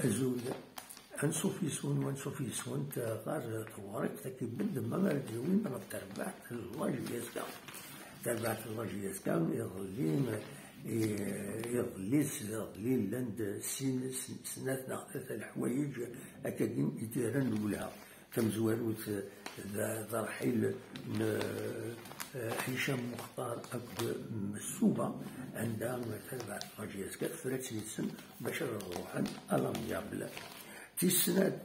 أزول أنصف يسون وأنصف يسون غار طوارق تكيبد ما مردوين من التربع اللاجيس كام تربع اللاجيس كام يغلي لند سنات ناقصة الحوايج أكاديم إدارة الأولى كم زواروت ذا رحيل هشام مختار أكد مسوبة عندها تربع اللاجيس كام فرات سنسن بشر الروحان ألم يابلا تيسنات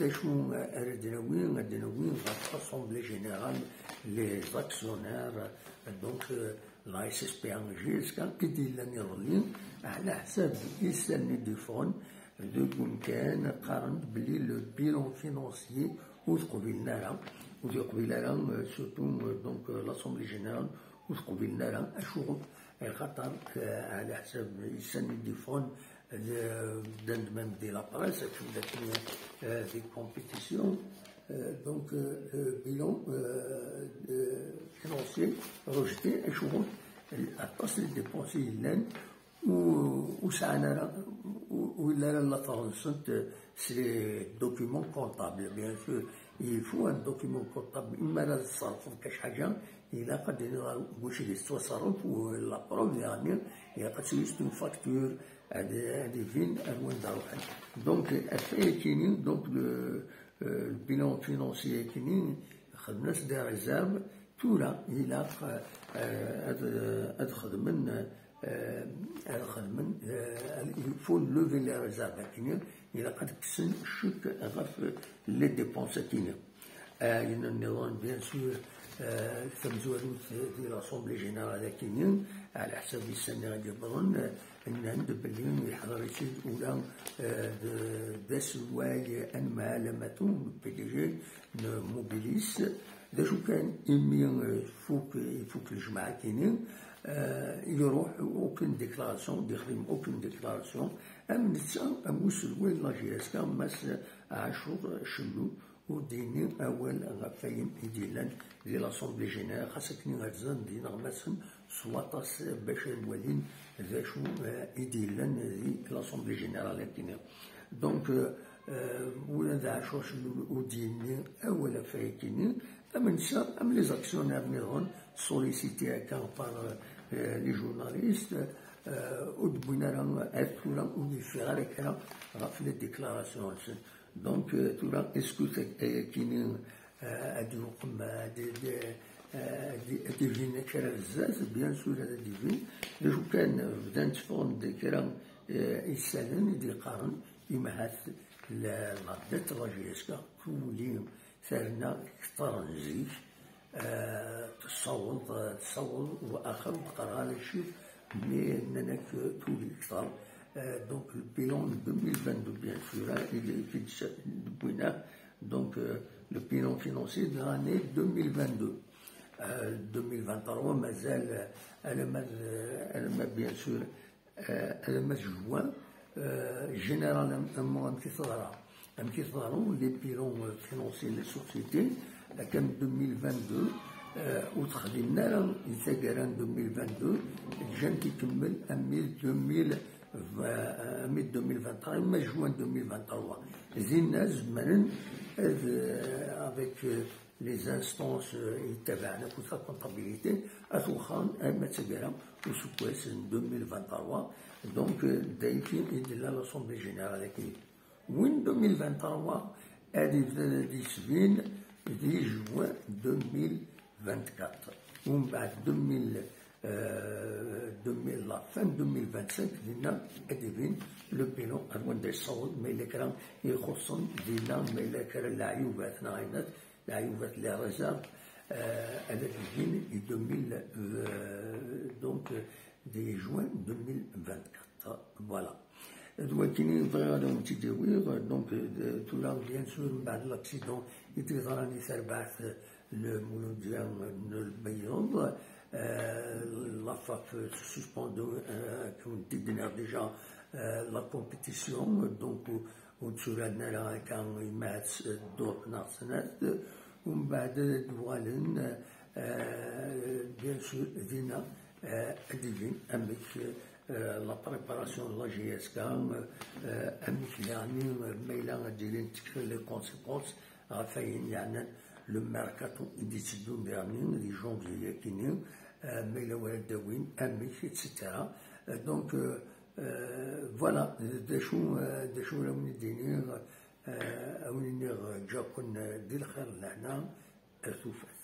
داشو الدناوين غير l'Assemblée générale les actionnaires donc la SSP Angers كان كدي لاني رولين على حساب إسلامي ديفون دوكم كان قارن بلي لو بيلون فينونسيي وتقبلنا لها سورتو دونك l'Assemblée générale وتقبلنا لها أشوف خاطر على حساب إسلامي ديفون même de la presse, des compétitions, donc bilan financier rejeté, échoué, à cause des dépenses illènes, où il a la France, c'est les documents comptables, bien sûr. Il faut un document comptable, une malade صرف كاش حاجة إلا قد واش اللي صرف ولا بروف يعني إلا قد سويت une facture هذه فين وين داروحن دونك أفاي كاينين دونك البيلون فينونسيي كاينين خدمنا دي ريزيرف تولا إلا خدمن il faut lever les réserves إلا قد كسن شك غف les dépenses كاينين النظام بيان سور تمزولوت في l'Assemblée générale كاينين على حساب السنة غادي يبرون أن عند بليون يحضر يصير أولى داس واي أن معلماتهم بي دي جي موبيليس داشو كان إمي فوق الجماعة كاينين يروح أوكن ديكلاراسيون يخدم أوكن ديكلاراسيون أم نتسا أم وصل وين لاجياسكا ماس عاشور شلو وديني أول غفاين إديلان دي لاسومبلي جينيرال خاصك نغرزان دي نغمسن سواطاس باش الوالين ذا شو إديلان دي لاسومبلي جينيرال كينا دونك ولا ذا عاشور شلو وديني أول فايكيني أم نسا أم لي زاكسيونير نيرون سوليسيتي كان بار لي جورناليست ودبونا راه أثورا ودي فيغار كرا غاف لي ديكلاراسيون دونك تورا اسكو كاينين هادي وقم دي فين كرا بزاف بيان سور هذا دي فين لو كان بدان تفون دي كرا يسالن دي قارن يمهات لا دات لاجيسكا كولي ثارنا كثر نزيف تصور واخر بقرا على الشيء مي نانك تولي كثر donc le bilan 2022 bien sûr il est depuis donc le bilan financier de l'année 2022 2023 مازال ألم bien sûr ألم juin généralement أم كيصدروا les bilans financiers des sociétés كان 2022 وتخدمنا لهم يتقارن 2022 جان كيكمل أميل 2023 mais juin 2023 زينا زمانا avec les instances يتبعنا في la comptabilité أتوخان أما تقارن وسكواس 2023 donc دايكين إدلا l'Assemblée générale وين 2023 هذه دي سبين دي جوان 2024 ومن بعد 2000 la fin 2025 دينا اديفين لو بيلون أروان دي الصوت ما إلا كان يخصن دينا ما إلا كان العيوبات ناينات العيوبات لي ريزيرف هذا ديفين 2000 دونك دي جوان 2024 فوالا دلوقتي بغينا لهم تداوير دونك تولا بيان سور من بعد لاكسيدون اللي راني تربعت المولود ديال البيض la FAF suspendue comme dit déjà la compétition donc au-dessus là كان يمات دور ناسنات ومن بعد دوالن بيان سور دينا اديفين امك لا بريباراسيون لا جي اس كا امك يعني ميلا ديالين تكفي لي كونسيكونس غافاين يعني لو ميركاتو دي تسدون يعني دي جونفي كينيو ميلا ولا داوين امك اتسيتيرا دونك فوالا داشو راهم يديني أو نيغ جاكن دي الخير لهنا أرتوفات.